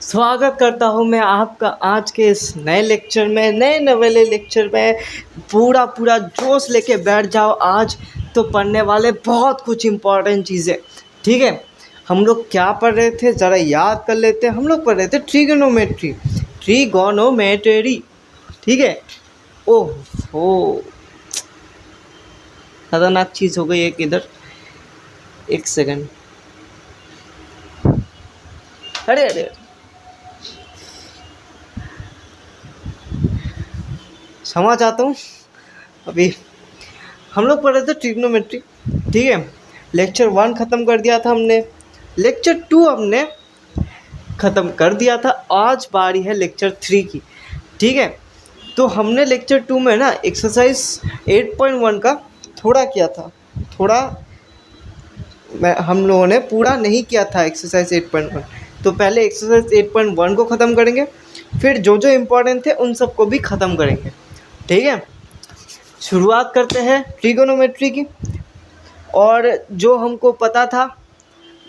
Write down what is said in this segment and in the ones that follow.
स्वागत करता हूँ मैं आपका आज के इस नए लेक्चर में, नए नवेले लेक्चर में। पूरा जोश लेके बैठ जाओ। आज तो पढ़ने वाले बहुत कुछ इम्पोर्टेंट चीज़ें। ठीक है, हम लोग क्या पढ़ रहे थे ज़रा याद कर लेते हैं। हम लोग पढ़ रहे थे ट्रिगोनोमेट्री, ट्रिगोनोमेट्री। ठीक है। ओह हो, खतरनाक चीज़ हो गई एक इधर। एक सेकंड। अरे अरे, क्षमा चाहता हूँ। अभी हम लोग पढ़ रहे थे ट्रिग्नोमेट्री। ठीक है, लेक्चर 1 ख़त्म कर दिया था हमने, लेक्चर 2 हमने ख़त्म कर दिया था। आज बारी है लेक्चर 3 की। ठीक है, तो हमने लेक्चर 2 में ना एक्सरसाइज 8.1 का थोड़ा किया था। थोड़ा हम लोगों ने पूरा नहीं किया था एक्सरसाइज 8.1। तो पहले एक्सरसाइज 8.1 को ख़त्म करेंगे, फिर जो जो इम्पोर्टेंट थे उन सबको भी ख़त्म करेंगे। ठीक है, शुरुआत करते हैं ट्रिगोनोमेट्री की। और जो हमको पता था,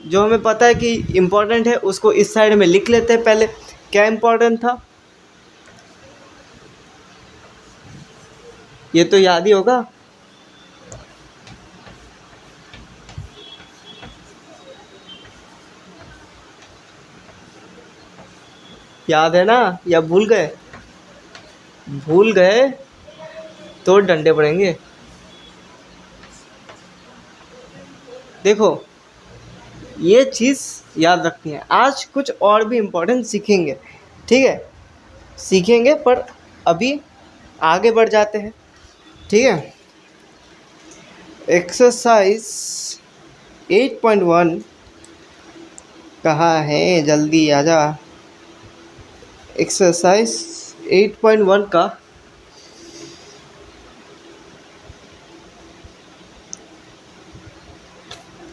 जो हमें पता है कि इम्पोर्टेंट है, उसको इस साइड में लिख लेते हैं। पहले क्या इम्पोर्टेंट था ये तो याद ही होगा। याद है ना, या भूल गए? भूल गए तो डंडे पड़ेंगे। देखो, ये चीज़ याद रखनी है। आज कुछ और भी इम्पोर्टेंट सीखेंगे। ठीक है, सीखेंगे, पर अभी आगे बढ़ जाते हैं। ठीक है, एक्सरसाइज 8.1 कहाँ है, जल्दी आजा। एक्सरसाइज 8.1 का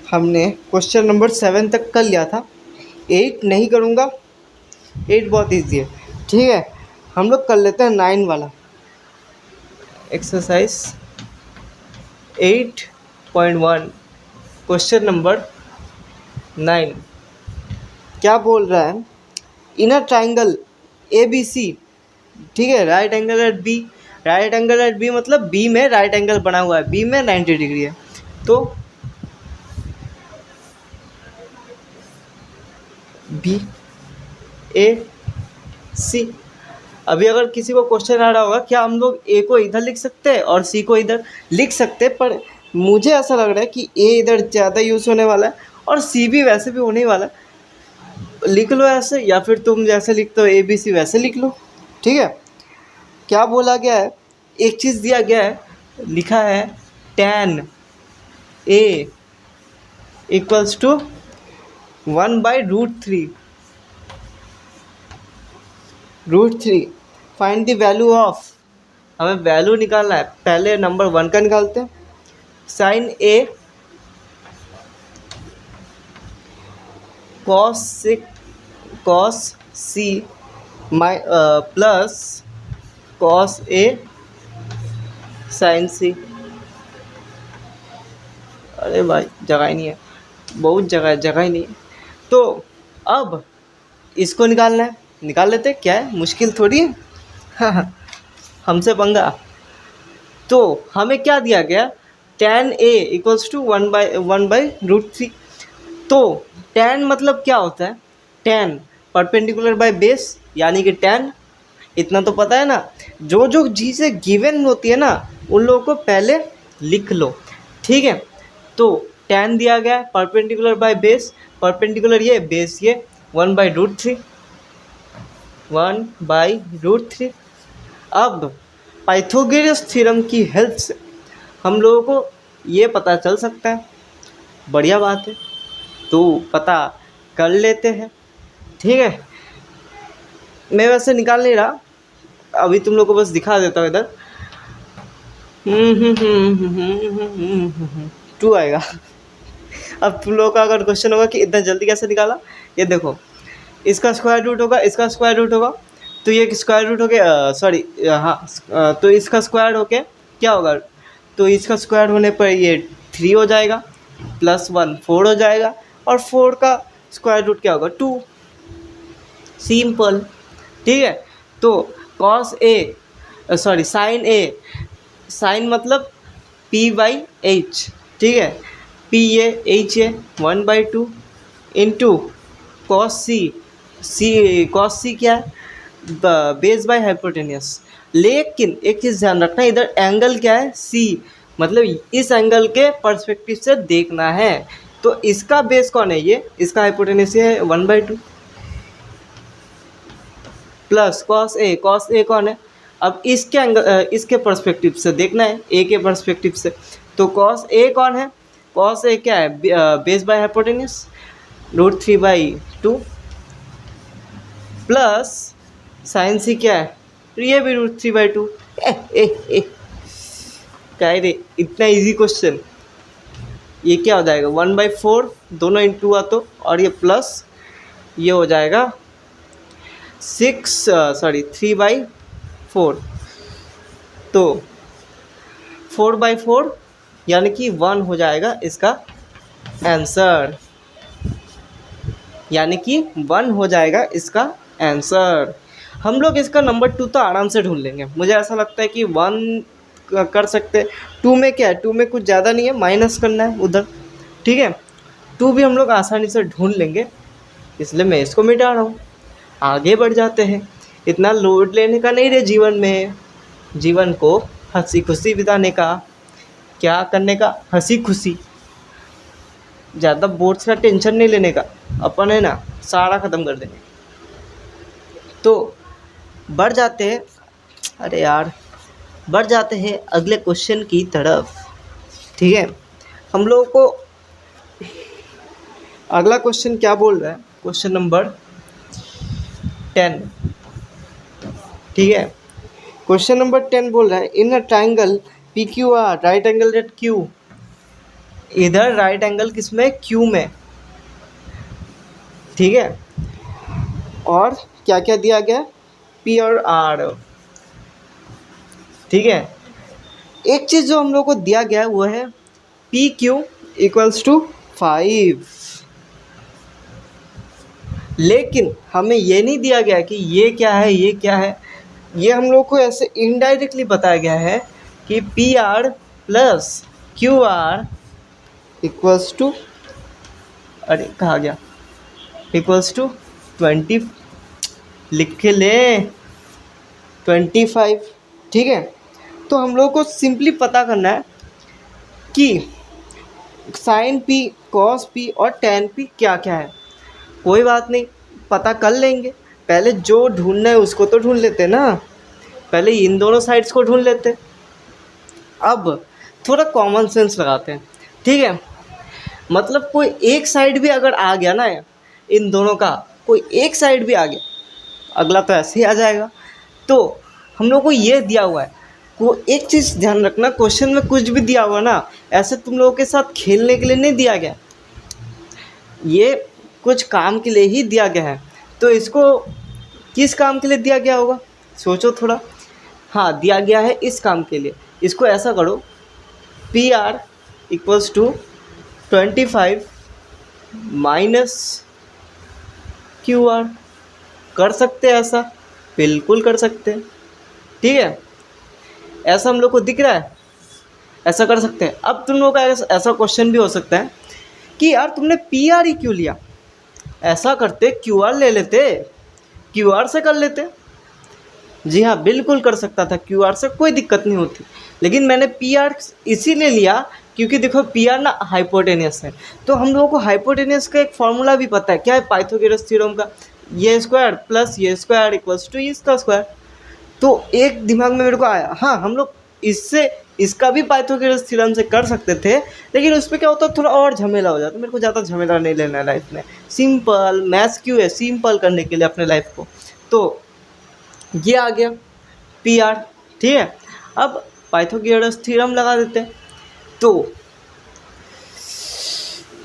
हमने क्वेश्चन नंबर 7 तक कर लिया था। 8 नहीं करूँगा, 8 बहुत ईजी है। ठीक है, हम लोग कर लेते हैं 9 वाला। एक्सरसाइज 8.1 क्वेश्चन नंबर 9 क्या बोल रहा है? Inner triangle A B C. ठीक है, right angle at B. Right angle at B मतलब बी में राइट एंगल बना हुआ है, बी में 90 डिग्री है। तो बी ए सी। अभी अगर किसी को क्वेश्चन आ रहा होगा क्या हम लोग ए को इधर लिख सकते हैं और सी को इधर लिख सकते हैं, पर मुझे ऐसा लग रहा है कि ए इधर ज़्यादा यूज़ होने वाला है और सी भी वैसे भी होने ही वाला है। लिख लो ऐसे, या फिर तुम जैसे लिखते हो ए बी सी वैसे लिख लो। ठीक है, क्या बोला गया है? एक चीज़ दिया गया है, लिखा है tan A equals to 1/√3। √3 find the value of. हमें वैल्यू निकालना है। पहले नंबर 1 का निकालते हैं। Sine A cos C plus cos A sine C. अरे भाई, जगह ही नहीं है, बहुत जगह है, जगह ही नहीं है। तो अब इसको निकालना है, निकाल लेते हैं। क्या है, मुश्किल थोड़ी है। हाँ, हमसे पंगा। तो हमें क्या दिया गया? tan a equals to 1/√3। तो tan मतलब क्या होता है? tan परपेंडिकुलर बाय बेस, यानी कि tan। इतना तो पता है ना। जो जो चीज़ें गिवन होती है ना, उन लोगों को पहले लिख लो। ठीक है, तो tan दिया गया है परपेंडिकुलर बाय बेस। परपेंडिकुलर ये, बेस ये, 1/√3। 1/√3। अब पाइथागोरस थ्योरम की हेल्प से हम लोगों को ये पता चल सकता है। बढ़िया बात है, तो पता कर लेते हैं। ठीक है, मैं वैसे निकाल नहीं रहा, अभी तुम लोग को बस दिखा देता हूँ इधर। 2 आएगा। अब तुम लोग का अगर क्वेश्चन होगा कि इतना जल्दी कैसे निकाला, ये देखो, इसका स्क्वायर रूट होगा, इसका स्क्वायर रूट होगा, तो ये स्क्वायर रूट हो गया, सॉरी, हाँ, तो इसका स्क्वायर हो के क्या होगा? तो इसका स्क्वायर होने पर ये 3 हो जाएगा, +1 4 हो जाएगा, और 4 का स्क्वायर रूट क्या होगा? 2। सिंपल। ठीक है, तो cos A, sorry sine A, sine मतलब पी बाई एच। ठीक है, P A H A 1/2 into cos C, C cos C क्या है, बेस बाय हाइपोटेनियस। लेकिन एक चीज़ ध्यान रखना, इधर एंगल क्या है, सी, मतलब इस एंगल के पर्सपेक्टिव से देखना है। तो इसका बेस कौन है, ये इसका हाइपोटेनियस है 1/2 प्लस कॉस ए कौन है, अब इसके एंगल इसके पर्सपेक्टिव से देखना है, ए के पर्सपेक्टिव से। तो कॉस ए कौन है, कॉस ए क्या है, base by hypotenuse √3/2 plus sine C क्या है, तो ये भी √3/2। क्या है रे, इतना इजी क्वेश्चन। ये क्या हो जाएगा 1/4, दोनों इंटू आ तो, और ये प्लस ये हो जाएगा 3/4। तो 4/4 यानी कि 1 हो जाएगा इसका आंसर, यानी कि 1 हो जाएगा इसका आंसर। हम लोग इसका नंबर 2 तो आराम से ढूंढ लेंगे, मुझे ऐसा लगता है कि 1 कर सकते हैं। 2 में क्या है, 2 में कुछ ज़्यादा नहीं है, माइनस करना है उधर। ठीक है, 2 भी हम लोग आसानी से ढूंढ लेंगे, इसलिए मैं इसको मिटा रहा हूँ। आगे बढ़ जाते हैं, इतना लोड लेने का नहीं रहे जीवन में, जीवन को हंसी खुशी बिताने का, क्या करने का, हंसी खुशी, ज़्यादा बोर्ड्स का टेंशन नहीं लेने का, अपन है ना सारा ख़त्म कर देंगे। तो बढ़ जाते हैं, अरे यार, बढ़ जाते हैं अगले क्वेश्चन की तरफ। ठीक है, हम लोगों को अगला क्वेश्चन क्या बोल रहा है, क्वेश्चन नंबर 10। ठीक है, क्वेश्चन नंबर 10 बोल रहा है in a triangle P Q R right angle at Q. इधर राइट एंगल किस में, क्यू में। ठीक है, और क्या क्या दिया गया, पी और आर। ठीक है, एक चीज़ जो हम लोग को दिया गया है वो है पी क्यू इक्वल्स टू 5, लेकिन हमें ये नहीं दिया गया कि ये क्या है, ये क्या है। ये हम लोग को ऐसे इनडायरेक्टली बताया गया है कि P R plus Q R equals to, अरे कहाँ गया, इक्वल्स टू 20, लिख के ले 25। ठीक है, तो हम लोग को सिंपली पता करना है कि साइन पी, कॉस पी और टेन पी क्या क्या है। कोई बात नहीं, पता कर लेंगे, पहले जो ढूंढना है उसको तो ढूंढ लेते ना, पहले इन दोनों साइड्स को ढूंढ लेते। अब थोड़ा कॉमन सेंस लगाते हैं। ठीक है, मतलब कोई एक साइड भी अगर आ गया ना, इन दोनों का कोई एक साइड भी आ गया, अगला तो ऐसे ही आ जाएगा। तो हम लोग को ये दिया हुआ है, को एक चीज़ ध्यान रखना, क्वेश्चन में कुछ भी दिया हुआ ना, ऐसे तुम लोगों के साथ खेलने के लिए नहीं दिया गया, ये कुछ काम के लिए ही दिया गया है। तो इसको किस काम के लिए दिया गया होगा, सोचो थोड़ा। हाँ, दिया गया है इस काम के लिए। इसको ऐसा करो, P R equals to 25 minus Q R. कर सकते हैं ऐसा, बिल्कुल कर सकते हैं। ठीक है, ऐसा हम लोग को दिख रहा है, ऐसा कर सकते हैं। अब तुम लोग का ऐसा क्वेश्चन भी हो सकता है कि यार तुमने पी आर ही क्यों लिया, ऐसा करते क्यू आर ले लेते, क्यू आर से कर लेते। जी हाँ, बिल्कुल कर सकता था, क्यू आर से कोई दिक्कत नहीं होती, लेकिन मैंने पी आर इसीलिए लिया क्योंकि देखो पी आर ना हाइपोटेनियस है। तो हम लोगों को हाइपोटेनियस का एक फॉर्मूला भी पता है, क्या है, पाइथागोरस थ्योरम का, ये स्क्वायर प्लस ये स्क्वायर इक्वल्स टू इसका स्क्वायर। तो एक दिमाग में मेरे को आया, हाँ हम लोग इससे इसका भी पाइथागोरस थ्योरम से कर सकते थे, लेकिन उस पर क्या होता थोड़ा और झमेला हो जाता। मेरे को ज़्यादा झमेला नहीं लेना है लाइफ में, सिंपल मैथ्स क्यों है, सिंपल करने के लिए अपने लाइफ को। तो ये आ गया पी आर। ठीक है, अब पाइथागोरस थ्योरम लगा देते हैं। तो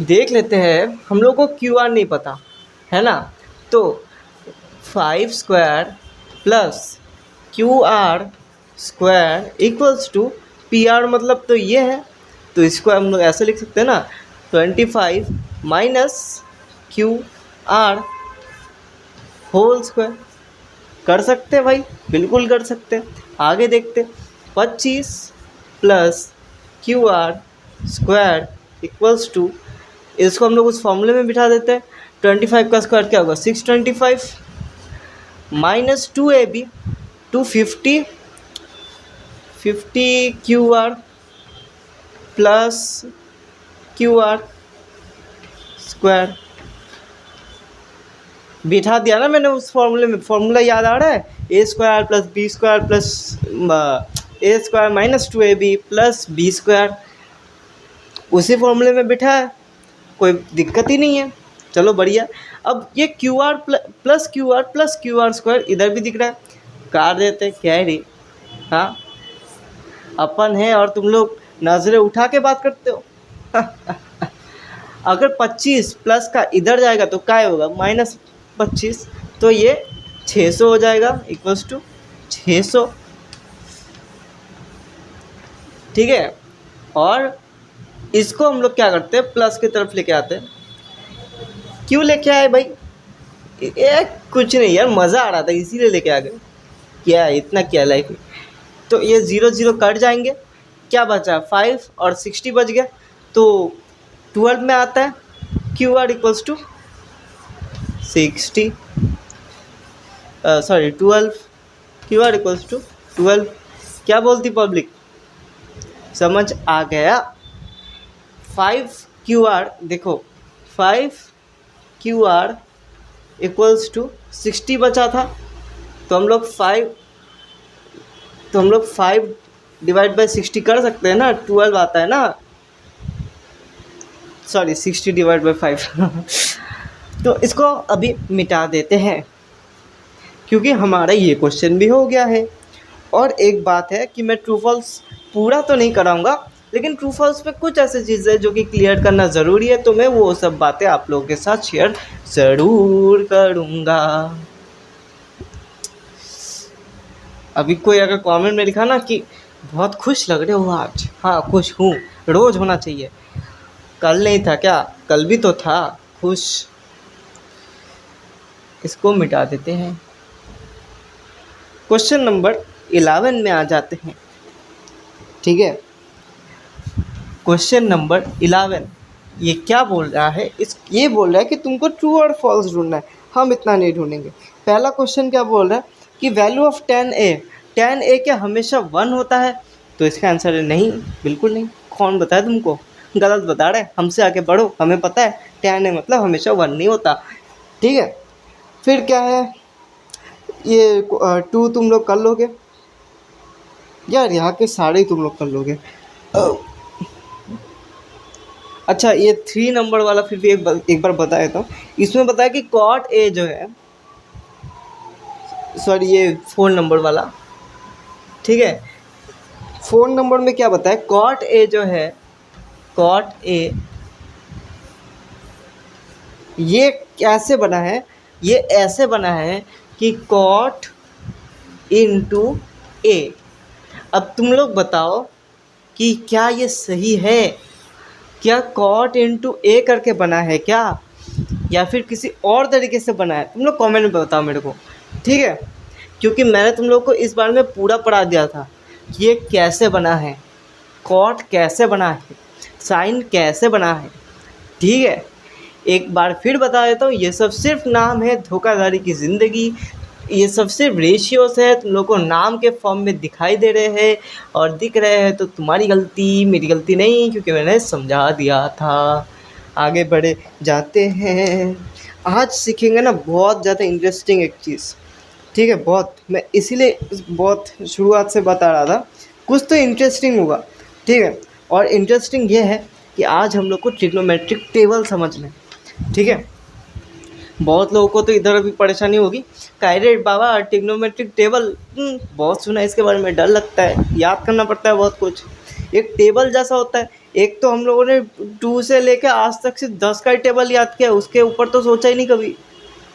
देख लेते हैं, हम लोग को क्यू आर नहीं पता है ना, तो 5 square plus Q R square equals to P R, मतलब तो ये है, तो इसको हम लोग ऐसे लिख सकते हैं ना, 25 minus Q R whole square. कर सकते हैं भाई, बिल्कुल कर सकते हैं। आगे देखते, 25 plus Q R square equals to, इसको हम लोग उस फॉर्मूले में बिठा देते हैं। 25 का स्क्वायर क्या होगा, 625 minus 2ab, 250, 50 Q R plus Q R square. बिठा दिया ना मैंने उस फॉर्मूले में। फॉर्मूला याद आ रहा है, A square plus B square plus A square minus 2ab plus B square, उसी फॉर्मूले में बिठा है, कोई दिक्कत ही नहीं है। चलो बढ़िया। अब ये Q R plus Q R square इधर भी दिख रहा है, काट देते, क्या है रे। हाँ, अपन है और तुम लोग नजरें उठा के बात करते हो। अगर 25 प्लस का इधर जाएगा तो क्या होगा, -25, तो ये 600 हो जाएगा, इक्वल्स टू 600। ठीक है, और इसको हम लोग क्या करते हैं, प्लस की तरफ लेके आते हैं। क्यों लेके आए भाई, ये कुछ नहीं यार, मज़ा आ रहा था इसीलिए लेके आ गए। क्या है, इतना क्या लाइफ में। तो ये 0 0 कट जाएंगे, क्या बचा, 5 और 60 बच गया, तो 12 में आता है। Q R equals to 60, sorry 12, Q R equals to 12। क्या बोलती पब्लिक, समझ आ गया। 5 क्यू आर, देखो 5 क्यू आर इक्वल्स टू 60 बचा था, तो हम लोग 5 डिवाइड बाई 60 कर सकते हैं ना, 12 आता है ना, सॉरी 60 डिवाइड बाई 5। तो इसको अभी मिटा देते हैं, क्योंकि हमारा ये क्वेश्चन भी हो गया है। और एक बात है कि मैं ट्रू फॉल्स पूरा तो नहीं कराऊंगा, लेकिन ट्रू फॉल्स पे कुछ ऐसी चीज़ें जो कि क्लियर करना ज़रूरी है, तो मैं वो सब बातें आप लोगों के साथ शेयर ज़रूर करूँगा। अभी कोई अगर कमेंट में लिखा ना कि बहुत खुश लग रहे हो आज, हाँ खुश हूँ, रोज़ होना चाहिए। कल नहीं था क्या, कल भी तो था खुश। इसको मिटा देते हैं। क्वेश्चन नंबर 11 में आ जाते हैं। ठीक है, क्वेश्चन नंबर 11 ये क्या बोल रहा है, ये बोल रहा है कि तुमको ट्रू और फॉल्स ढूंढना है, हम इतना नहीं ढूंढेंगे। पहला क्वेश्चन क्या बोल रहा है कि वैल्यू ऑफ tan a क्या हमेशा 1 होता है, तो इसका आंसर है नहीं, बिल्कुल नहीं। कौन बताया तुमको, गलत बता रहे, हमसे आगे बढ़ो, हमें पता है tan a मतलब हमेशा 1 नहीं होता। ठीक है, फिर क्या है, ये 2 तुम लोग कर लोगे यार, यहाँ के सारे ही तुम लोग कर लोगे। अच्छा, ये 3 नंबर वाला फिर भी एक बार बता देता हूँ। इसमें बताया कि cot a जो है, सॉरी ये 4 नंबर वाला, ठीक है, 4 नंबर में क्या बताया, cot a जो है, cot a ये कैसे बना है, ये ऐसे बना है कि cot इंटू a। अब तुम लोग बताओ कि क्या ये सही है, क्या cot इंटू a करके बना है क्या, या फिर किसी और तरीके से बना है, तुम लोग कमेंट में बताओ मेरे को। ठीक है, क्योंकि मैंने तुम लोग को इस बारे में पूरा पढ़ा दिया था कि ये कैसे बना है, cot कैसे बना है, साइन कैसे बना है। ठीक है, एक बार फिर बता देता हूँ, ये सब सिर्फ नाम है धोखाधड़ी की ज़िंदगी, ये सब सिर्फ रेशियोस है, तुम लोग को नाम के फॉर्म में दिखाई दे रहे हैं और दिख रहे हैं, तो तुम्हारी गलती, मेरी गलती नहीं, क्योंकि मैंने समझा दिया था। आगे बढ़े जाते हैं। आज सीखेंगे ना बहुत ज़्यादा इंटरेस्टिंग एक चीज़। ठीक है, बहुत, मैं इसीलिए बहुत शुरुआत से बता रहा था, कुछ तो इंटरेस्टिंग होगा। ठीक है, और इंटरेस्टिंग ये है कि आज हम लोग को ट्रिग्नोमेट्रिक टेबल समझना है। ठीक है, बहुत लोगों को तो इधर अभी परेशानी होगी, कायरे बाबा ट्रिग्नोमेट्रिक टेबल, बहुत सुना है इसके बारे में, डर लगता है, याद करना पड़ता है बहुत कुछ। एक टेबल जैसा होता है, एक तो हम लोगों ने 2 से लेकर आज तक सिर्फ 10 का ही टेबल याद किया, उसके ऊपर तो सोचा ही नहीं कभी,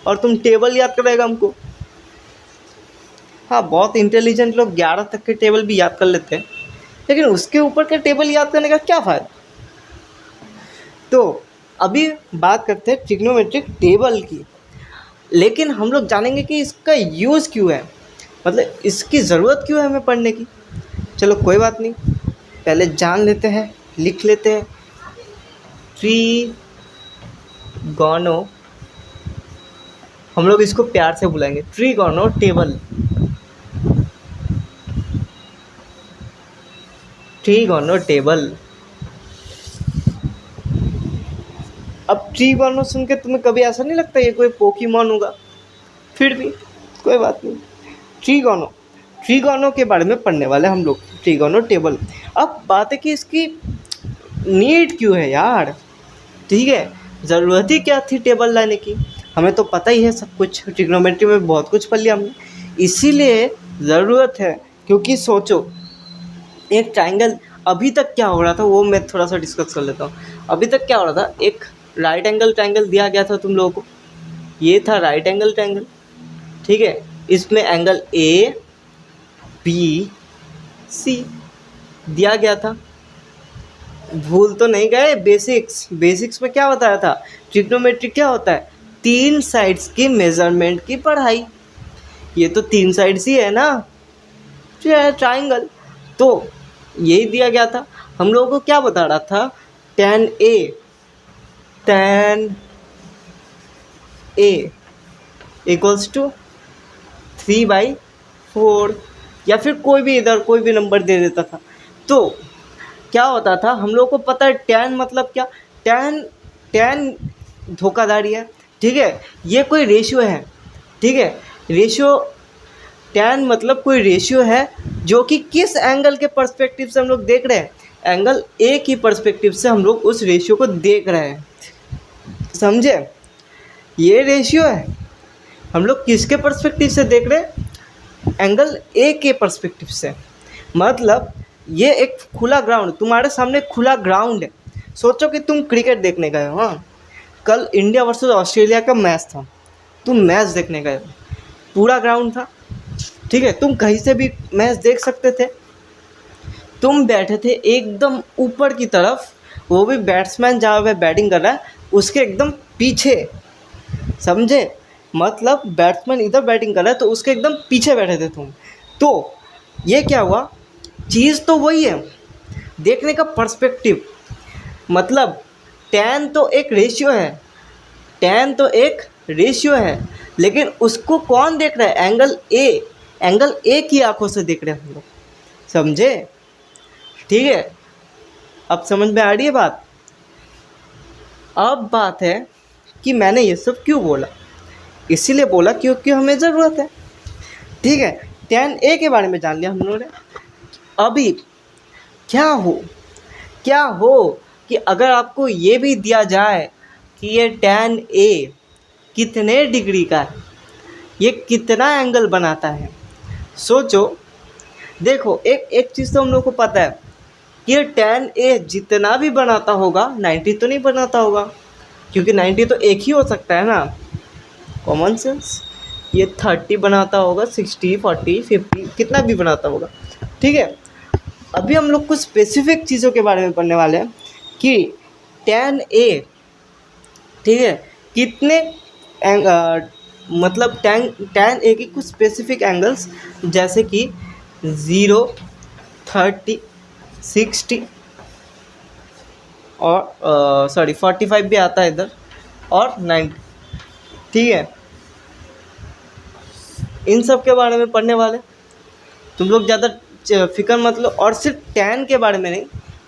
और तुम टेबल याद कराएगा हमको। हाँ, बहुत इंटेलिजेंट लोग 11 तक के टेबल भी याद कर लेते हैं, लेकिन उसके ऊपर के टेबल याद करने का क्या फ़ायदा। तो अभी बात करते हैं ट्रिग्नोमेट्रिक टेबल की। लेकिन हम लोग जानेंगे कि इसका यूज़ क्यों है, मतलब इसकी ज़रूरत क्यों है हमें पढ़ने की। चलो कोई बात नहीं, पहले जान लेते हैं, लिख लेते हैं। ट्रीगोनो, हम लोग इसको प्यार से बुलाएंगे ट्रीगोनो टेबल। ट्रीगोनो टेबल। अब ट्रीगोनो सुन के तुम्हें कभी ऐसा नहीं लगता ये कोई पोकेमॉन होगा? फिर भी कोई बात नहीं। ट्रीगोनो, ट्रीगोनो के बारे में पढ़ने वाले हम लोग, ट्रीगोनो टेबल। अब बात है कि इसकी नीड क्यों है यार, ठीक है, ज़रूरत ही क्या थी टेबल लाने की। हमें तो पता ही है सब कुछ, ट्रिग्नोमेट्री में बहुत कुछ पढ़ लिया हमने, इसीलिए ज़रूरत है। क्योंकि सोचो, एक ट्राइंगल, अभी तक क्या हो रहा था वो मैं थोड़ा सा डिस्कस कर लेता हूँ। अभी तक क्या हो रहा था, एक राइट एंगल ट्राइंगल दिया गया था तुम लोगों को, ये था राइट एंगल ट्राइंगल, ठीक है। इसमें एंगल ए बी सी दिया गया था। भूल तो नहीं गए? बेसिक्स, बेसिक्स में क्या बताया था, ट्रिग्नोमेट्री क्या होता है, 3 साइड्स की मेजरमेंट की पढ़ाई। ये तो 3 साइड्स ही है ना ट्राइंगल, तो यही दिया गया था। हम लोगों को क्या बता रहा था, tan A इक्वल्स टू 3/4, या फिर कोई भी इधर कोई भी नंबर दे देता था। तो क्या होता था, हम लोग को पता है टैन मतलब क्या, टैन, टैन धोखाधड़ी है, ठीक है। ये कोई रेशियो है, ठीक है, रेशियो, टैन मतलब कोई रेशियो है जो कि किस एंगल के पर्सपेक्टिव से हम लोग देख रहे हैं, एंगल ए की पर्सपेक्टिव से हम लोग उस रेशियो को देख रहे हैं, समझे। ये रेशियो है, हम लोग किसके पर्सपेक्टिव से देख रहे हैं, एंगल ए के पर्सपेक्टिव से। मतलब ये एक खुला ग्राउंड, तुम्हारे सामने खुला ग्राउंड है। सोचो कि तुम क्रिकेट देखने गए हो, हाँ, कल इंडिया वर्सेस ऑस्ट्रेलिया का मैच था, तुम मैच देखने गए हो, पूरा ग्राउंड था, ठीक है, तुम कहीं से भी मैच देख सकते थे। तुम बैठे थे एकदम ऊपर की तरफ, वो भी बैट्समैन जहाँ पे बैटिंग कर रहा है उसके एकदम पीछे, समझे। मतलब बैट्समैन इधर बैटिंग कर रहा है तो उसके एकदम पीछे बैठे थे तुम। तो ये क्या हुआ, चीज़ तो वही है, देखने का पर्सपेक्टिव। मतलब टैन तो एक रेशियो है, टैन तो एक रेशियो है, लेकिन उसको कौन देख रहा है, एंगल ए, एंगल ए की आंखों से देख रहे हैं हम लोग, समझे, ठीक है। अब समझ में आ रही है बात। अब बात है कि मैंने ये सब क्यों बोला, इसीलिए बोला क्योंकि हमें ज़रूरत है, ठीक है। टैन ए के बारे में जान लिया हम लोगों ने। अभी क्या हो कि अगर आपको ये भी दिया जाए कि ये टैन ए कितने डिग्री का है, ये कितना एंगल बनाता है, सोचो। देखो एक एक चीज़ तो हम लोग को पता है कि ये टैन ए जितना भी बनाता होगा 90 तो नहीं बनाता होगा, क्योंकि 90 तो एक ही हो सकता है ना, कॉमन सेंस। ये 30 बनाता होगा, 60, 40, 50 कितना भी बनाता होगा, ठीक है। अभी हम लोग कुछ स्पेसिफिक चीज़ों के बारे में पढ़ने वाले हैं कि टैन ए, ठीक है, कितने मतलब टैन टैन ए की कुछ स्पेसिफिक एंगल्स, जैसे कि 0, 30, 60 और 45 भी आता है इधर, और 90, ठीक है। इन सब के बारे में पढ़ने वाले, तुम लोग ज़्यादा फिक्र मत लो। और सिर्फ टैन के बारे में नहीं,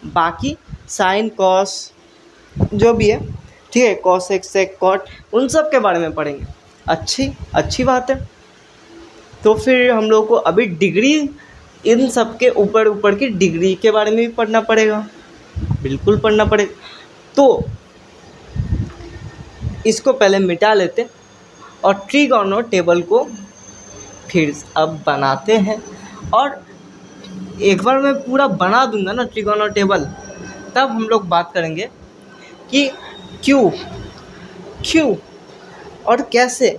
बाकी साइन कॉस जो भी है, ठीक है, कॉस सेक सेक कॉट, उन सब के बारे में पढ़ेंगे। अच्छी बात है। तो फिर हम लोग को अभी डिग्री, इन सब के ऊपर ऊपर की डिग्री के बारे में भी पढ़ना पड़ेगा, बिल्कुल पढ़ना पड़ेगा। तो इसको पहले मिटा लेते और ट्रीगोनो टेबल को फिर अब बनाते हैं। और एक बार मैं पूरा बना दूंगा ना ट्रीगोनो टेबल, तब हम लोग बात करेंगे कि क्यों क्यों और कैसे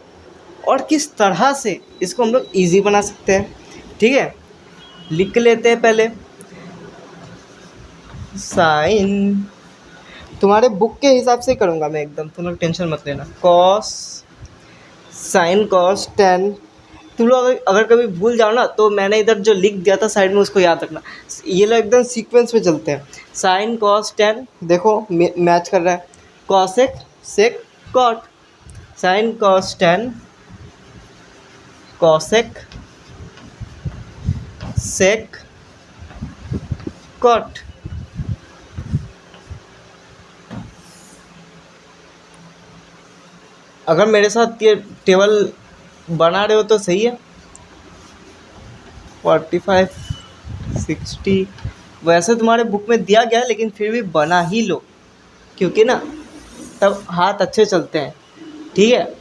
और किस तरह से इसको हम लोग ईजी बना सकते हैं, ठीक है। लिख लेते हैं पहले, साइन, तुम्हारे बुक के हिसाब से करूँगा मैं एकदम, तुम लोग टेंशन मत लेना। Cos sine cos ten. तुम लोग अगर कभी भूल जाओ ना तो मैंने इधर जो लिख दिया था साइड में उसको याद रखना। ये लोग एकदम सीक्वेंस में चलते हैं। साइन कॉस टेन, देखो मैच कर रहा है। Cosec sec cot. Sine cos tan cosec sec cot. अगर मेरे साथ ये टेबल बना रहे हो तो सही है। 45 60 वैसे तुम्हारे बुक में दिया गया है, लेकिन फिर भी बना ही लो, क्योंकि ना तब हाथ अच्छे चलते हैं। ठीक है,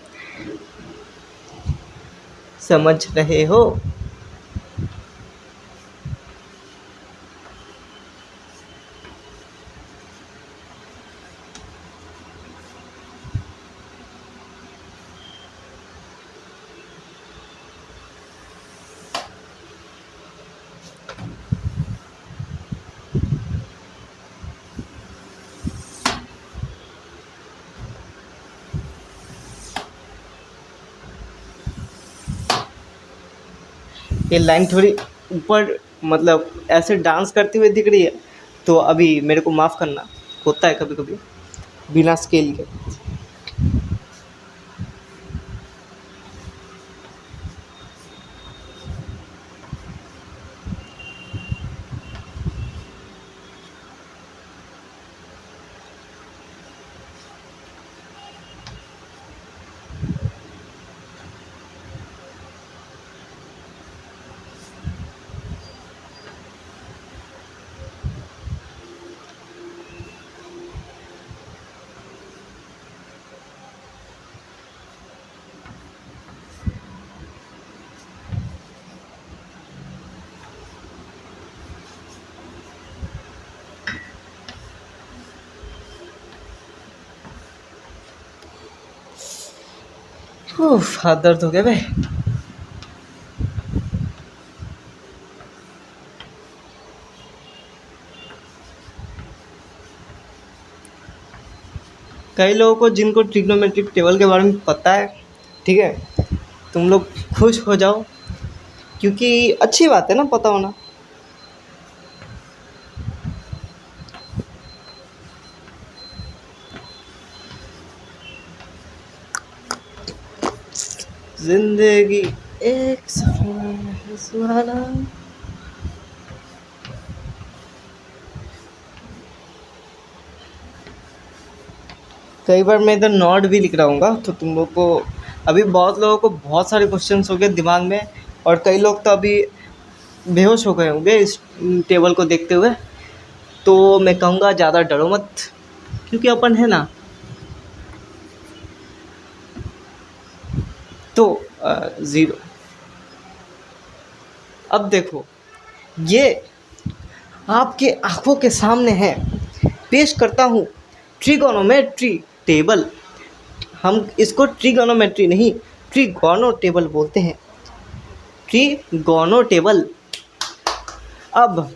समझ रहे हो? ये लाइन थोड़ी ऊपर मतलब ऐसे डांस करती हुई दिख रही है, तो अभी मेरे को माफ़ करना, होता है कभी कभी बिना स्केल के। हाथ दर्द हो गया भाई। कई लोगों को जिनको ट्रिग्नोमेट्रिक टेबल के बारे में पता है, ठीक है, तुम लोग खुश हो जाओ, क्योंकि अच्छी बात है ना पता होना। जिंदगी एक सफर है सुहाना। कई बार मैं इधर नोट भी लिख रहा हूँ, तो तुम लोग को अभी बहुत लोगों को बहुत सारे क्वेश्चंस हो गए दिमाग में, और कई लोग तो अभी बेहोश हो गए होंगे इस टेबल को देखते हुए। तो मैं कहूँगा ज़्यादा डरो मत, क्योंकि अपन है ना। तो ज़ीरो। अब देखो, ये आपके आंखों के सामने है, पेश करता हूँ ट्रिगोनोमेट्री टेबल। हम इसको ट्रिगोनोमेट्री नहीं, ट्रिगोनो टेबल बोलते हैं। ट्रिगोनो टेबल। अब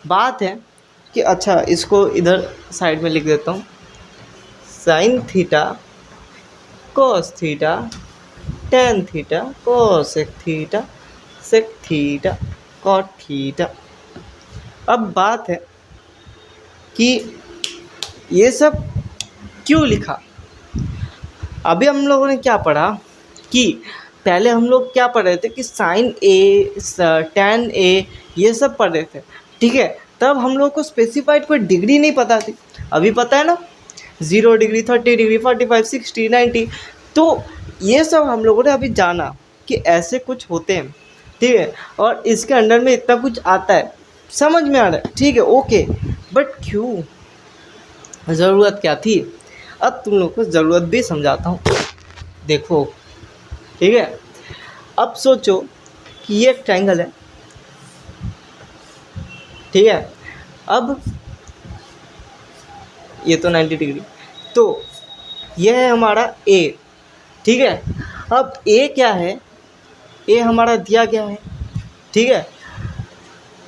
बात है कि अच्छा, इसको इधर साइड में लिख देता हूँ। Sine theta cos theta tan theta cosec theta sec theta cot theta. अब बात है कि ये सब क्यों लिखा। अभी हम लोगों ने क्या पढ़ा कि पहले हम लोग क्या पढ़ रहे थे कि साइन ए टेन ए ये सब पढ़ रहे थे, ठीक है। तब हम लोग को स्पेसिफाइड कोई डिग्री नहीं पता थी। अभी पता है ना, 0 डिग्री 30 डिग्री 45 60 90। तो ये सब हम लोगों ने अभी जाना कि ऐसे कुछ होते हैं, ठीक है, और इसके अंडर में इतना कुछ आता है, समझ में आ रहा है, ठीक है, ओके। बट क्यों, ज़रूरत क्या थी? अब तुम लोग को ज़रूरत भी समझाता हूँ, देखो, ठीक है। अब सोचो कि ये एक ट्रायंगल है, ठीक है। अब ये तो 90 डिग्री, तो यह है हमारा ए, ठीक है। अब ए क्या है, ए हमारा दिया गया है, ठीक है।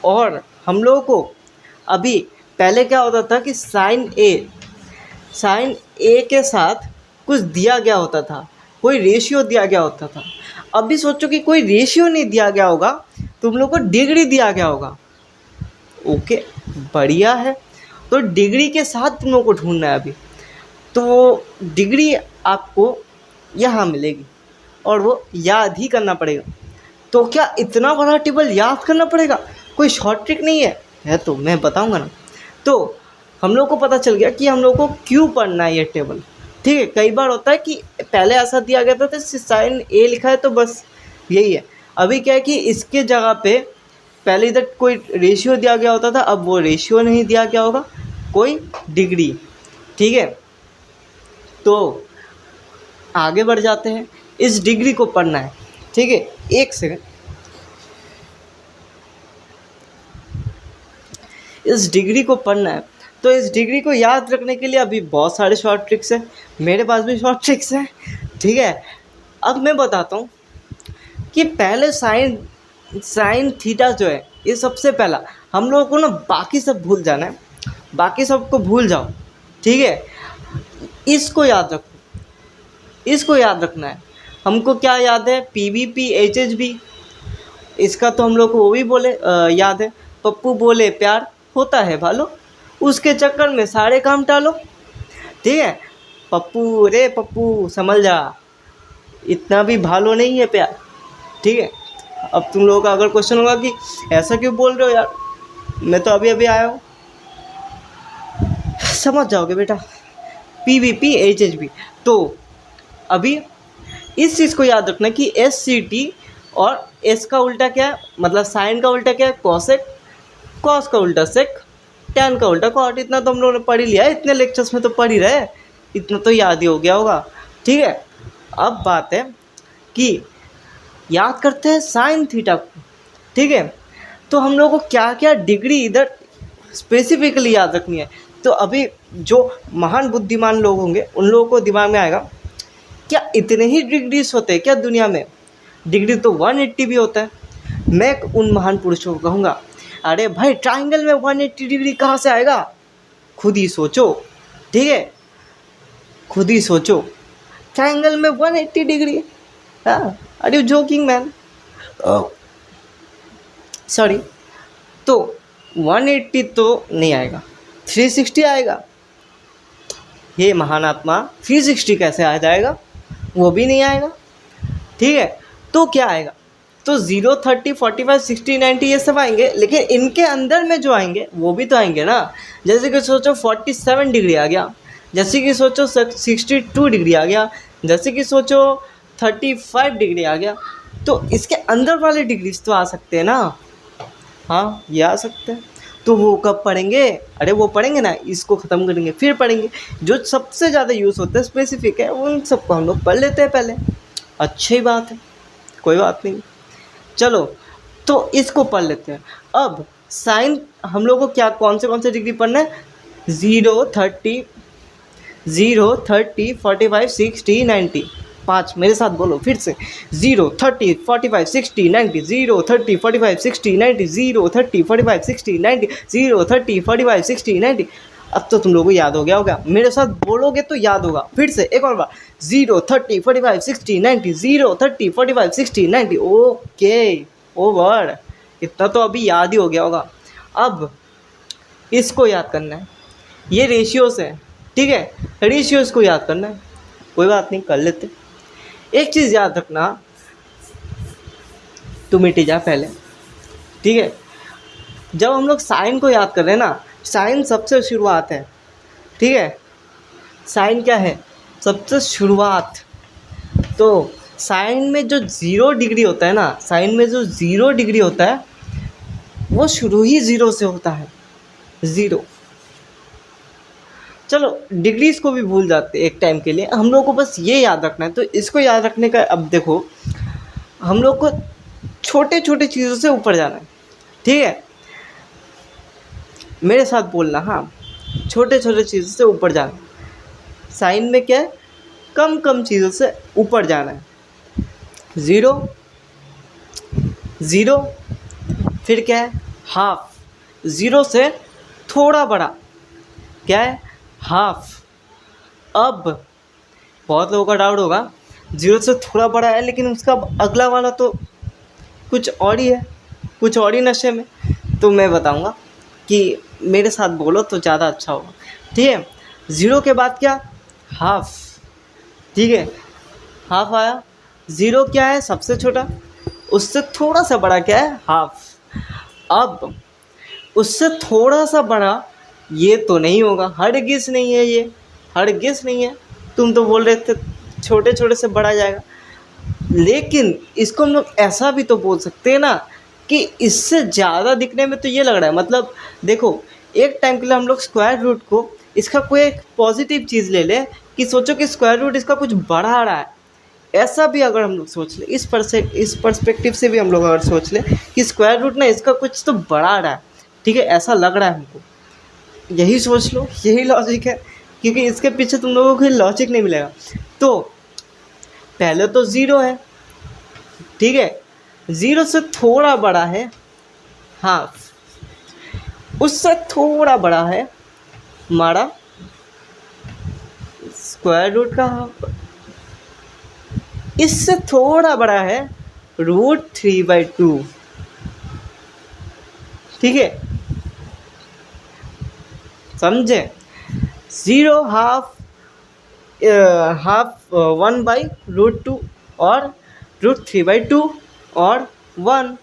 और हम लोगों को अभी पहले क्या होता था कि साइन ए के साथ कुछ दिया गया होता था, कोई रेशियो दिया गया होता था। अभी सोचो कि कोई रेशियो नहीं दिया गया होगा, तुम लोग को डिग्री दिया गया होगा। ओके, बढ़िया है। तो डिग्री के साथ तुम लोग को ढूंढना है अभी। तो डिग्री आपको यहाँ मिलेगी और वो याद ही करना पड़ेगा। तो क्या इतना बड़ा टेबल याद करना पड़ेगा? कोई शॉर्ट ट्रिक नहीं है तो मैं बताऊंगा ना। तो हम लोग को पता चल गया कि हम लोग को क्यों पढ़ना है ये टेबल। ठीक है, कई बार होता है कि पहले ऐसा दिया गया था तो साइन ए लिखा है तो बस यही है। अभी क्या है कि इसके जगह पे पहले इधर कोई रेशियो दिया गया होता था, अब वो रेशियो नहीं दिया गया होगा, कोई डिग्री। ठीक है, तो आगे बढ़ जाते हैं। इस डिग्री को पढ़ना है। ठीक है, एक सेकंड। इस डिग्री को पढ़ना है तो इस डिग्री को याद रखने के लिए अभी बहुत सारे शॉर्ट ट्रिक्स हैं, मेरे पास भी शॉर्ट ट्रिक्स हैं। ठीक है, अब मैं बताता हूँ कि पहले साइन साइन थीटा जो है ये सबसे पहला हम लोगों को ना बाकी सब भूल जाना है, बाकी सबको भूल जाओ। ठीक है, इसको याद रखो, इसको याद रखना है। हमको क्या याद है? PVP HHB, इसका तो हम लोग को वो भी बोले याद है। पप्पू बोले प्यार होता है भालो, उसके चक्कर में सारे काम टालो। ठीक है, पप्पू रे पप्पू संभल जा, इतना भी भालो नहीं है प्यार। ठीक है, अब तुम लोगों का अगर क्वेश्चन होगा कि ऐसा क्यों बोल रहे हो यार, मैं तो अभी अभी आया हूँ, समझ जाओगे बेटा। PVP HHB। तो अभी इस चीज़ को याद रखना कि SCT और S का उल्टा क्या है, मतलब साइन का उल्टा क्या है? कॉसेक, कॉस का उल्टा सेक, टैन का उल्टा कॉट। इतना तो हम लोगों ने पढ़ ही लिया है, इतने लेक्चर्स में तो पढ़ ही रहे, इतना तो याद ही हो गया होगा। ठीक है, अब बात है कि याद करते हैं साइन थीटा को। ठीक है, तो हम लोगों को क्या क्या डिग्री इधर स्पेसिफिकली याद रखनी है। तो अभी जो महान बुद्धिमान लोग होंगे उन लोगों को दिमाग में आएगा, क्या इतने ही डिग्रीज होते हैं क्या दुनिया में? डिग्री तो 180 भी होता है। मैं उन महान पुरुषों को कहूँगा, अरे भाई ट्राइंगल में 180 डिग्री कहाँ से आएगा? खुद ही सोचो। ठीक है, खुद ही सोचो, ट्राइंगल में 180 डिग्री? हाँ, are you joking man? Sorry. तो 180 तो नहीं आएगा, 360 आएगा। ये महान आत्मा 360 कैसे आ जाएगा? वो भी नहीं आएगा। ठीक है, तो क्या आएगा? तो 0, 30, 45, 60, 90 ये सब आएंगे, लेकिन इनके अंदर में जो आएंगे वो भी तो आएंगे ना। जैसे कि सोचो 47 डिग्री आ गया, जैसे कि सोचो 62 डिग्री आ गया, जैसे कि सोचो 35 डिग्री आ गया। तो इसके अंदर वाले डिग्रीज तो आ सकते हैं ना। हाँ, ये आ सकते हैं। तो वो कब पढ़ेंगे? अरे वो पढ़ेंगे ना, इसको ख़त्म करेंगे फिर पढ़ेंगे। जो सबसे ज़्यादा यूज़ होता है स्पेसिफिक है, उन सबको हम लोग पढ़ लेते हैं पहले। अच्छी बात है, कोई बात नहीं। चलो, तो इसको पढ़ लेते हैं। अब साइन हम लोग को क्या कौन से डिग्री पढ़ना है? 0, 30, 45, 60, 90। 5 मेरे साथ बोलो फिर से। 0, 30, 45, 60, 90, 0, 30, 45, 60, 90, 0, 30, 45, 60, 90, 0, 30, 45, 60, 90। अब तो तुम लोगों को याद हो गया होगा, मेरे साथ बोलोगे तो याद होगा। फिर से एक और बार, 0, 30, 45, 60, 90, 0, 30, 45, 60, 90। Okay, over. इतना तो अभी याद ही हो गया होगा। अब इसको याद करना है, ये रेशियोस है। ठीक है, रेशियोस को याद करना है। कोई बात नहीं, कर लेते। एक चीज़ याद रखना, तू मिट जा पहले। ठीक है, जब हम लोग साइन को याद कर रहे हैं ना, साइन सबसे शुरुआत है। ठीक है, साइन क्या है? सबसे शुरुआत। तो साइन में जो 0 डिग्री होता है ना, साइन में जो 0 डिग्री होता है वो शुरू ही 0 से होता है। 0। चलो, डिग्रीज को भी भूल जाते एक टाइम के लिए, हम लोग को बस ये याद रखना है। तो इसको याद रखने का, अब देखो, हम लोग को छोटे छोटे चीज़ों से ऊपर जाना है। ठीक है, मेरे साथ बोलना। हाँ, छोटे छोटे चीज़ों से ऊपर जाना है। साइन में क्या है? कम कम चीज़ों से ऊपर जाना है। 0, 0, फिर क्या है? हाफ। 0 से थोड़ा बड़ा क्या है? हाफ। अब बहुत लोगों का डाउट होगा, ज़ीरो से थोड़ा बड़ा है, लेकिन उसका अगला वाला तो कुछ और ही है, कुछ और ही नशे में। तो मैं बताऊंगा कि मेरे साथ बोलो तो ज़्यादा अच्छा होगा। ठीक है, ज़ीरो के बाद क्या, हाफ। ठीक है, हाफ आया। ज़ीरो क्या है, सबसे छोटा, उससे थोड़ा सा बड़ा क्या है, हाफ। अब उससे थोड़ा सा बड़ा, ये तो नहीं होगा, हरगिज़ नहीं है, ये हरगिज़ नहीं है। तुम तो बोल रहे थे छोटे छोटे से बड़ा जाएगा, लेकिन इसको हम लोग ऐसा भी तो बोल सकते हैं ना कि इससे ज़्यादा दिखने में तो ये लग रहा है, मतलब देखो, एक टाइम के लिए हम लोग स्क्वायर रूट को, इसका कोई एक पॉजिटिव चीज़ ले लें कि सोचो कि स्क्वायर रूट इसका कुछ बढ़ा रहा है, ऐसा भी अगर हम लोग सोच लें, इस पर्सपेक्टिव से भी हम लोग अगर सोच लें कि स्क्वायर रूट ना इसका कुछ तो बढ़ा रहा है, ठीक है, ऐसा लग रहा है हमको, यही सोच लो, यही लॉजिक है, क्योंकि इसके पीछे तुम लोगों को कोई लॉजिक नहीं मिलेगा। तो पहले तो ज़ीरो है, ठीक है, ज़ीरो से थोड़ा बड़ा है हाफ, उससे थोड़ा बड़ा है हमारा स्क्वायर रूट का हाफ, इससे थोड़ा बड़ा है √3/2। ठीक है, समझे, ज़ीरो, हाफ, हाफ 1/√2 और √3/2 और 1।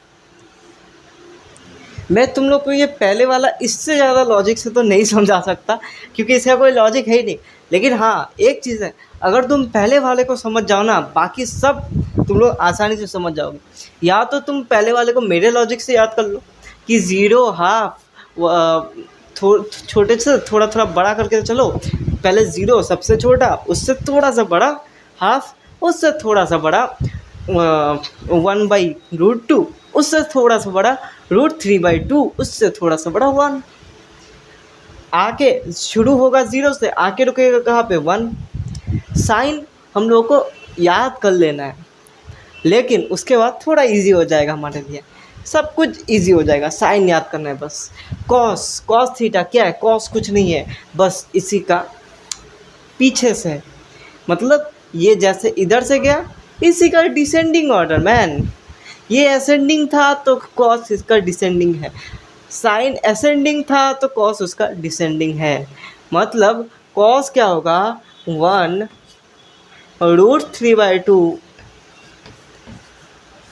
मैं तुम लोग को ये पहले वाला इससे ज़्यादा लॉजिक से तो नहीं समझा सकता, क्योंकि इसका कोई लॉजिक है ही नहीं। लेकिन हाँ, एक चीज़ है, अगर तुम पहले वाले को समझ जाओ ना, बाकी सब तुम लोग आसानी से समझ जाओगे। या तो तुम पहले वाले को मेरे लॉजिक से याद कर लो कि ज़ीरो, हाफ, छोटे से थोड़ा थोड़ा बड़ा करके चलो, पहले ज़ीरो सबसे छोटा, उससे थोड़ा सा बड़ा हाफ, उससे थोड़ा सा बड़ा 1/√2, उससे थोड़ा सा बड़ा √3/2, उससे थोड़ा सा बड़ा 1। आके शुरू होगा ज़ीरो से, आके रुकेगा कहाँ पे, 1। साइन हम लोगों को याद कर लेना है, लेकिन उसके बाद थोड़ा इजी हो जाएगा हमारे लिए, सब कुछ इजी हो जाएगा, साइन याद करना है बस। कॉस, कॉस थीटा क्या है, कॉस कुछ नहीं है, बस इसी का पीछे से है, मतलब ये जैसे इधर से गया, इसी का डिसेंडिंग ऑर्डर मैन। ये असेंडिंग था तो कॉस इसका डिसेंडिंग है, साइन असेंडिंग था तो कॉस उसका डिसेंडिंग है। मतलब कॉस क्या होगा, 1√3/2,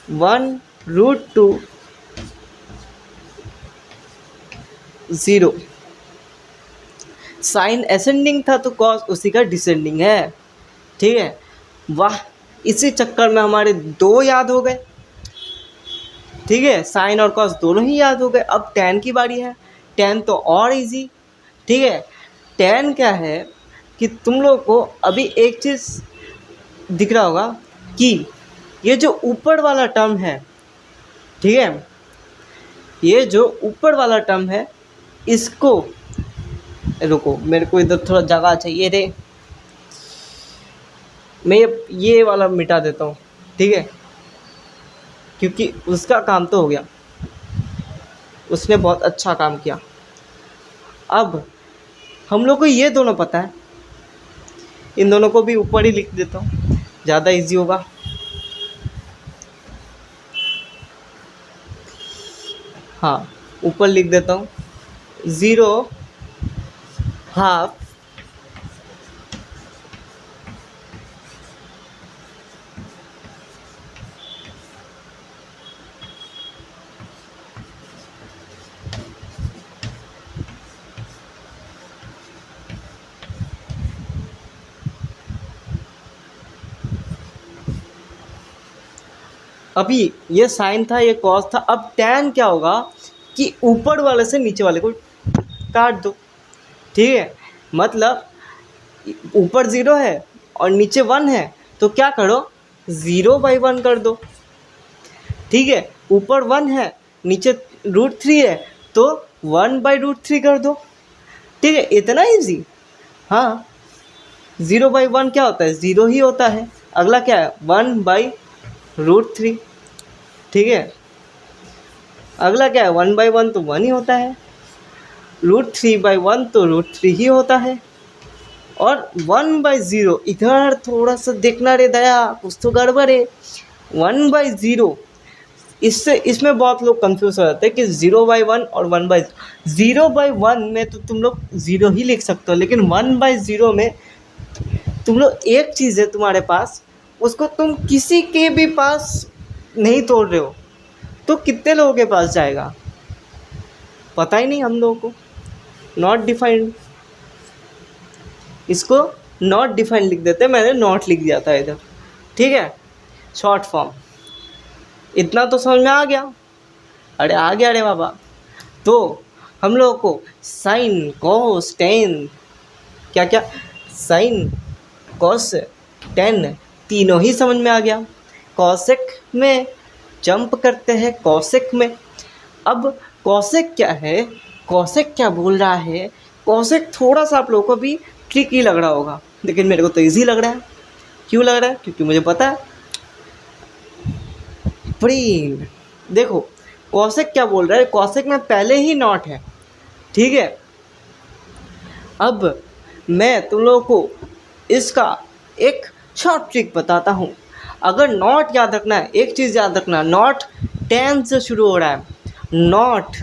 1√2, 0। साइन असेंडिंग था तो कॉस उसी का डिसेंडिंग है। ठीक है, वाह, इसी चक्कर में हमारे दो याद हो गए। ठीक है, साइन और कॉस दोनों ही याद हो गए। अब टेन की बारी है, टेन तो और इजी। ठीक है, टेन क्या है कि तुम लोग को अभी एक चीज़ दिख रहा होगा कि ये जो ऊपर वाला टर्म है, ठीक है, ये जो ऊपर वाला टर्म है, इसको, रुको मेरे को इधर थोड़ा जगह चाहिए रे, मैं ये वाला मिटा देता हूँ। ठीक है, क्योंकि उसका काम तो हो गया, उसने बहुत अच्छा काम किया। अब हम लोग को ये दोनों पता है, इन दोनों को भी ऊपर ही लिख देता हूँ, ज़्यादा इजी होगा। हाँ, ऊपर लिख देता हूँ, 0, हाफ, अभी ये साइन था, ये कॉस था। अब टैन क्या होगा कि ऊपर वाले से नीचे वाले को काट दो। ठीक है, मतलब ऊपर 0 है और नीचे 1 है, तो क्या करो, 0/1 कर दो। ठीक है, ऊपर 1 है, नीचे √3 है, तो 1/√3 कर दो। ठीक है, इतना इजी। हाँ, 0/1 क्या होता है, 0 ही होता है। अगला क्या है, 1/√3। ठीक है, अगला क्या है, 1/1 तो 1 ही होता है, √3/1 तो √3 ही होता है। और 1/0 इधर थोड़ा सा देखना रे दया, कुछ तो गड़बड़ है। 1/0 इससे इसमें बहुत लोग कंफ्यूज हो जाते हैं कि 0/1 और 1/0 में तो तुम लोग 0 ही लिख सकते हो, लेकिन 1/0 में तुम लोग एक चीज़ है तुम्हारे पास, उसको तुम किसी के भी पास नहीं तोड़ रहे हो, तो कितने लोगों के पास जाएगा पता ही नहीं हम लोगों को। नॉट डिफाइंड, इसको नॉट डिफाइंड लिख देते, मैंने नॉट लिख दिया था इधर, ठीक है, शॉर्ट फॉर्म। इतना तो समझ में आ गया? अरे आ गया रे बाबा। तो हम लोगों को साइन कॉस टेन, क्या क्या, साइन कॉस टेन तीनों ही समझ में आ गया। कॉसेक में जंप करते हैं, कॉसेक में। अब कॉसेक क्या है, कॉसेक क्या बोल रहा है, कॉसेक थोड़ा सा आप लोगों को भी ट्रिकी लग रहा होगा, लेकिन मेरे को तो ईजी लग रहा है। क्यों लग रहा है? क्योंकि मुझे पता है। प्रीन, देखो कॉसेक क्या बोल रहा है, कॉसेक में पहले ही नॉट है, ठीक है। अब मैं तुम लोगों को इसका एक शॉर्ट ट्रिक बताता हूँ। अगर नॉट याद रखना है, एक चीज़ याद रखना, नॉट टेन से शुरू हो रहा है। Not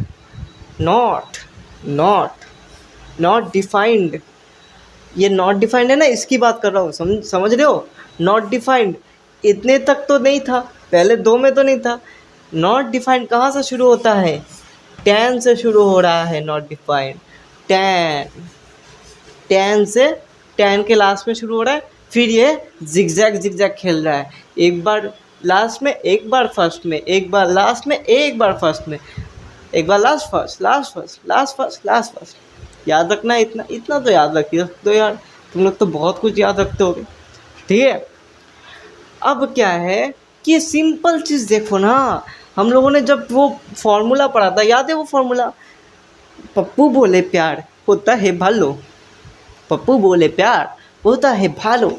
not not not defined, ये नॉट डिफाइंड है ना, इसकी बात कर रहा हूँ, समझ रहे हो? नॉट डिफाइंड इतने तक तो नहीं था, पहले दो में तो नहीं था। नॉट डिफाइंड कहाँ से शुरू होता है? टेन से शुरू हो रहा है नॉट डिफाइंड। टेन, टेन से, टेन के लास्ट में शुरू हो रहा है, फिर ये जिगजैग जिगजैग खेल रहा है, एक बार लास्ट में, एक बार फर्स्ट में, एक बार लास्ट में, एक बार फर्स्ट में, एक बार last first, last first, last first, last first. याद रखना है, इतना इतना तो याद रखिए तो यार, तुम लोग तो बहुत कुछ याद रखते होगे, ठीक है। अब क्या है कि सिंपल चीज़ देखो ना, हम लोगों ने जब वो फॉर्मूला पढ़ा था, याद है वो फॉर्मूला? पप्पू बोले प्यार होता है भालो, पप्पू बोले प्यार होता है भालो,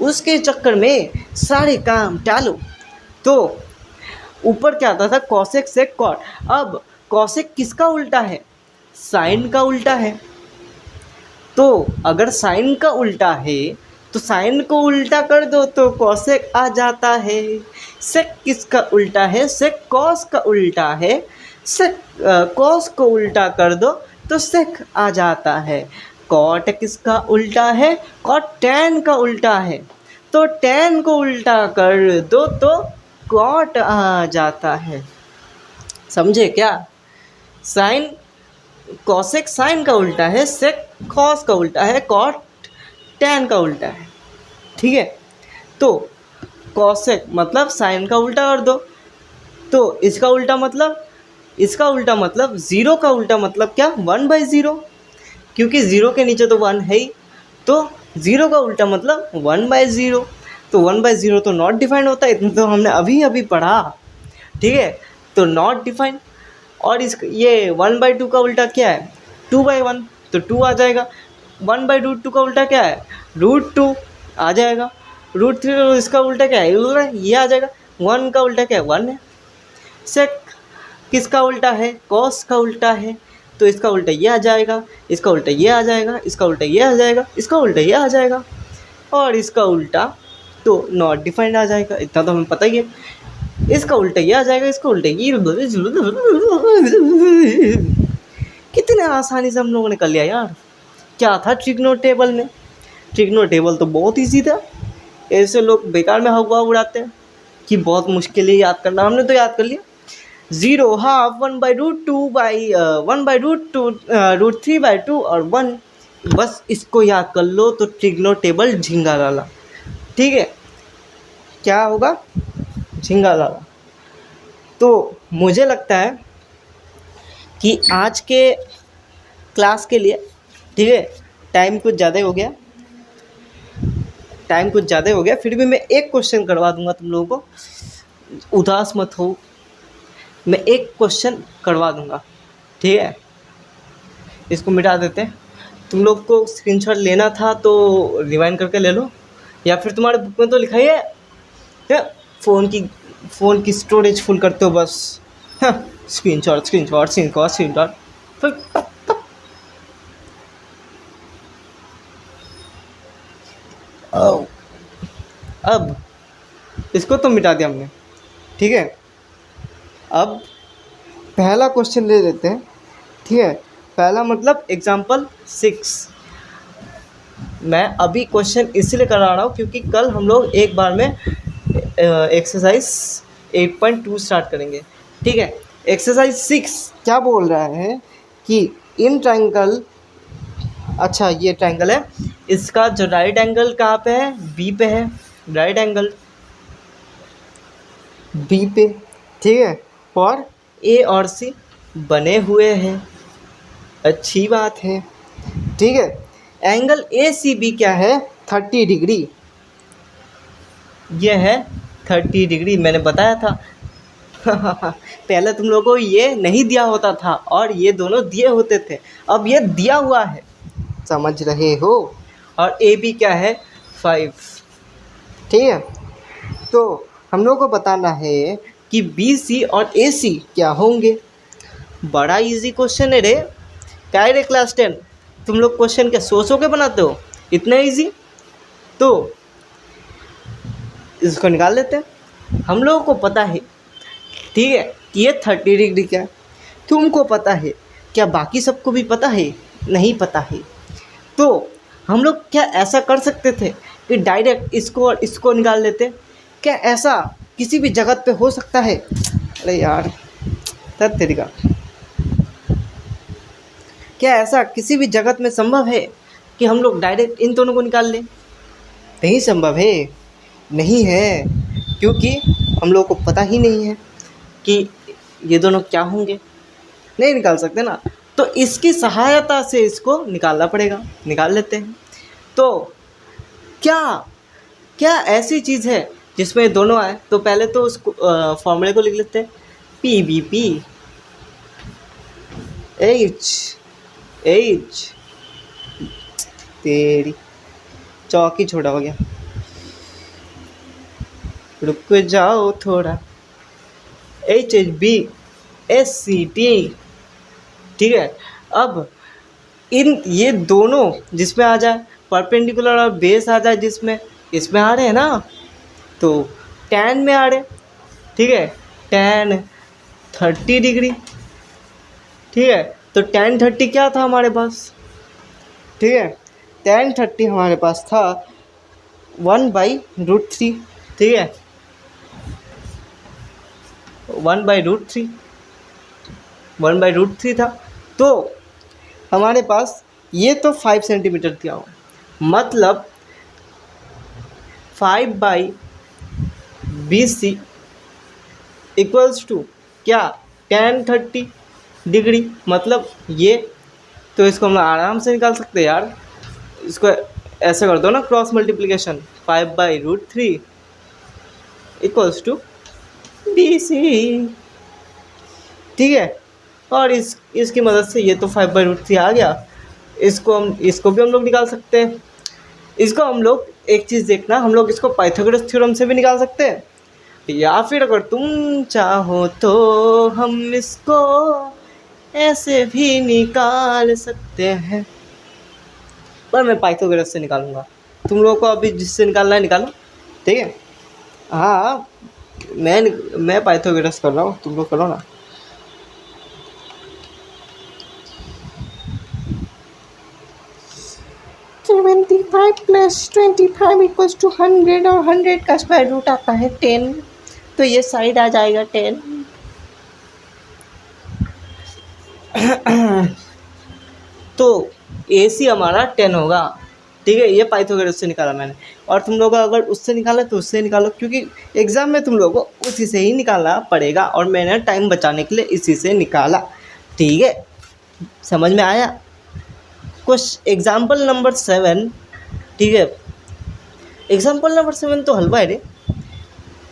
उसके चक्कर में सारे काम टालो। तो ऊपर क्या आता था? Cosec sec cot. अब कॉसेक किसका उल्टा है? साइन का उल्टा है। तो अगर साइन का उल्टा है तो साइन को उल्टा कर दो तो कॉसेक आ जाता है। सेक किसका उल्टा है? सेक कॉस का उल्टा है। सेक कॉस को उल्टा कर दो तो सेक आ जाता है। कॉट किसका उल्टा है? कॉट टैन का उल्टा है, तो टैन को उल्टा कर दो तो कॉट आ जाता है। समझे क्या? साइन, कॉसेक साइन का उल्टा है, सेक कॉस का उल्टा है, कॉट टैन का उल्टा है, ठीक है। तो कॉसेक मतलब साइन का उल्टा कर दो, तो इसका उल्टा मतलब, इसका उल्टा मतलब ज़ीरो का उल्टा मतलब क्या? 1/0, क्योंकि ज़ीरो के नीचे तो 1 है ही, तो ज़ीरो का उल्टा मतलब 1/0। तो 1/0 तो नॉट डिफाइंड होता है, इतना तो हमने अभी अभी पढ़ा, ठीक है। तो नॉट डिफाइंड। और इस ये 1/2 का उल्टा क्या है? 2/1, तो 2 आ जाएगा। 1/√2 का उल्टा क्या है? √2 आ जाएगा। √3 इसका उल्टा क्या है? ये आ जाएगा। 1 का उल्टा क्या है? 1 है। सेक किसका उल्टा है? कॉस का उल्टा है, तो इसका उल्टा ये आ जाएगा, इसका उल्टा ये आ जाएगा, इसका उल्टा ये आ जाएगा, इसका उल्टा ये आ जाएगा, और इसका उल्टा तो नॉट डिफाइंड आ जाएगा, इतना तो हमें पता ही है। इसका उल्टा ये आ जाएगा, इसका उल्टा ये। कितने आसानी से हम लोगों ने कर लिया यार। क्या था ट्रिग्नो टेबल में? ट्रिग्नो टेबल तो बहुत ईजी था, ऐसे लोग बेकार में हवा उड़ाते हैं कि बहुत मुश्किल है याद करना, हमने तो याद कर लिया। 0 हाफ 1/√2 बाई 1/√2 √3/2 और 1, बस इसको याद कर लो तो ट्रिग्नो टेबल झिंगा लाला, ठीक है। क्या होगा? झिंगा लाला। तो मुझे लगता है कि आज के क्लास के लिए, ठीक है, टाइम कुछ ज़्यादा हो गया, टाइम कुछ ज़्यादा हो गया, फिर भी मैं एक क्वेश्चन करवा दूंगा तुम लोगों को, उदास मत हो, मैं एक क्वेश्चन करवा दूंगा, ठीक है। इसको मिटा देते हैं। तुम लोग को स्क्रीनशॉट लेना था तो रिवाइंड करके ले लो, या फिर तुम्हारे बुक में तो लिखा ही है, क्या फ़ोन की स्टोरेज फुल करते हो बस, स्क्रीनशॉट स्क्रीनशॉट स्क्रीनशॉट स्क्रीनशॉट। अब इसको तो मिटा दिया हमने, ठीक है। अब पहला क्वेश्चन ले लेते हैं, ठीक है। पहला मतलब एग्जाम्पल 6। मैं अभी क्वेश्चन इसलिए करा रहा हूँ क्योंकि कल हम लोग एक बार में एक्सरसाइज 8.2 स्टार्ट करेंगे, ठीक है। एक्सरसाइज 6 क्या बोल रहा है कि इन ट्राइंगल, अच्छा ये ट्राइंगल है, इसका जो राइट एंगल कहाँ पे है, बी पे है, राइट एंगल बी पे, ठीक है। और ए और सी बने हुए हैं, अच्छी बात है, ठीक है। एंगल ए सी बी क्या है, 30 डिग्री, ये है 30 डिग्री, मैंने बताया था। पहले तुम लोगों को ये नहीं दिया होता था और ये दोनों दिए होते थे, अब ये दिया हुआ है, समझ रहे हो। और ए बी क्या है, 5, ठीक है। तो हम लोग को बताना है कि बी सी और ए सी क्या होंगे। बड़ा इजी क्वेश्चन है रे, क्या है रे क्लास 10, तुम लोग क्वेश्चन क्या सो के बनाते हो, इतना इजी। तो इसको निकाल लेते हैं। हम लोगों को पता है, ठीक है, कि ये 30 डिग्री क्या है। तुमको पता है क्या, बाकी सबको भी पता है, नहीं पता है। तो हम लोग क्या ऐसा कर सकते थे कि डायरेक्ट इसको और इसको निकाल लेते, क्या ऐसा किसी भी जगत पे हो सकता है। अरे यार तब तेरी का, क्या ऐसा किसी भी जगत में संभव है कि हम लोग डायरेक्ट इन दोनों को निकाल लें। नहीं संभव है, नहीं है, क्योंकि हम लोग को पता ही नहीं है कि ये दोनों क्या होंगे, नहीं निकाल सकते ना। तो इसकी सहायता से इसको निकालना पड़ेगा, निकाल लेते हैं। तो क्या क्या ऐसी चीज़ है जिसमें ये दोनों आए। तो पहले तो उसको फॉर्मूले को लिख लेते हैं, पी बी पी एच तेरी चौकी छोटा हो गया, रुक जाओ थोड़ा, H H B S C T, ठीक है। अब इन ये दोनों जिसमें आ जाए, परपेंडिकुलर और बेस आ जाए जिसमें, इसमें आ रहे हैं ना, तो tan में आ रहे, ठीक है, tan 30 डिग्री, ठीक है। तो tan 30 क्या था हमारे पास, ठीक है, tan 30 हमारे पास था 1/√3, ठीक है, 1/√3, 1/√3 था। तो हमारे पास ये तो 5 सेंटीमीटर दिया हो, मतलब 5/BC इक्वल्स टू क्या, tan 30 डिग्री, मतलब ये। तो इसको हम आराम से निकाल सकते हैं यार, इसको ऐसे कर दो ना, cross multiplication, 5/√3 equals to BC, ठीक है। और इसकी मदद से ये तो 5/√3 आ गया, इसको भी हम लोग निकाल सकते हैं। इसको हम लोग एक चीज़ देखना, हम लोग इसको पाइथागोरस थ्योरम से भी निकाल सकते हैं, या फिर अगर तुम चाहो तो हम इसको ऐसे भी निकाल सकते हैं, पर मैं पाइथागोरस से निकालूंगा। तुम लोगों को अभी जिससे निकालना है निकालो, ठीक है। हाँ मैं पाइथागोरस कर रहा हूँ, तुम लोग करो ना। +25 इक्वल्स टू 100, और 100 का स्क्वायर रूट आता है 10, तो ये साइड आ जाएगा 10। तो AC हमारा 10 होगा, ठीक है। ये पाइथागोरस से निकाला मैंने, और तुम लोग अगर उससे निकाला तो उससे निकालो, क्योंकि एग्ज़ाम में तुम लोगों को उसी से ही निकालना पड़ेगा, और मैंने टाइम बचाने के लिए इसी से निकाला, ठीक है। समझ में आया। कुछ एग्जाम्पल नंबर 7, ठीक है। एग्जाम्पल नंबर 7 तो हलवा है रे,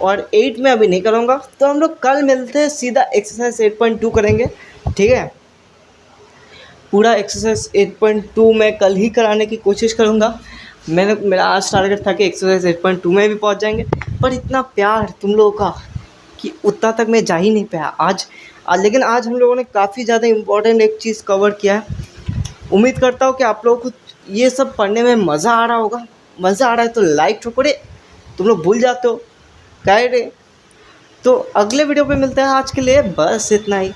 और 8 में अभी नहीं करूँगा। तो हम लोग कल मिलते हैं, सीधा एक्सरसाइज 8.2 करेंगे, ठीक है। पूरा एक्सरसाइज 8.2 मैं कल ही कराने की कोशिश करूँगा। मेरा आज टारगेट था कि एक्सरसाइज 8.2 में भी पहुँच जाएंगे, पर इतना प्यार तुम लोगों का कि उतना तक मैं जा ही नहीं पाया आज। लेकिन आज हम लोगों ने काफ़ी ज़्यादा इम्पोर्टेंट एक चीज़ कवर किया है। उम्मीद करता हूँ कि आप लोगों को ये सब पढ़ने में मज़ा आ रहा होगा। मज़ा आ रहा है तो लाइक ठोको रे, तुम लोग भूल जाते हो। क्या रे। तो अगले वीडियो पे मिलते हैं, आज के लिए बस इतना ही।